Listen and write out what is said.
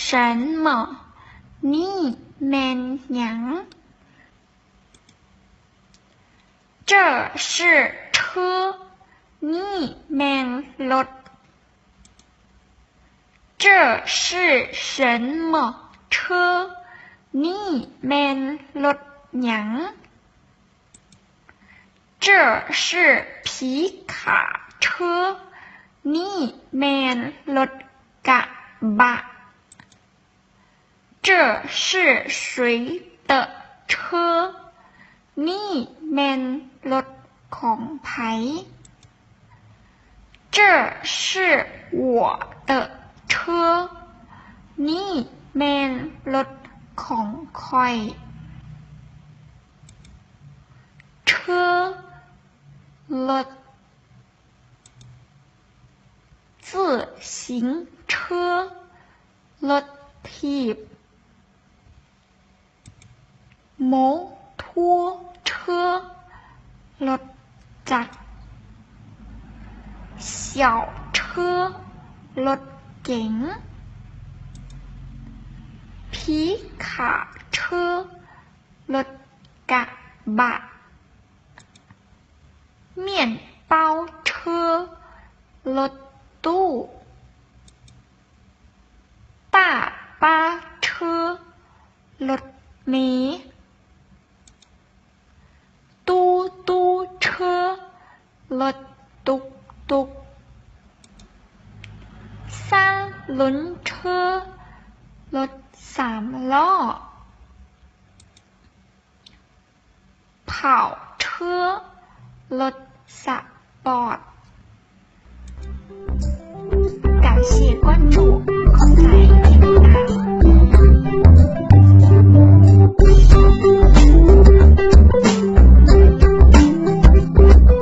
什么นี่แมนหยัง这是车นี่แมนรถ这是什么车นี่แมนรถหยัง这是皮卡车นี่แมนรถกระบะ这是谁的车นี่แมนรถของไผ这是我的车นี่แมนรถของข้อย车รถ自行车รถถีบ摩托车รถจักร小车รถเก๋ง皮卡车รถกระบะ面包车รถตู้大巴车รถเมล์ตู้เ车รถตุกตุก三轮车รถสามล้อ跑车รถสปอร์ต感谢关注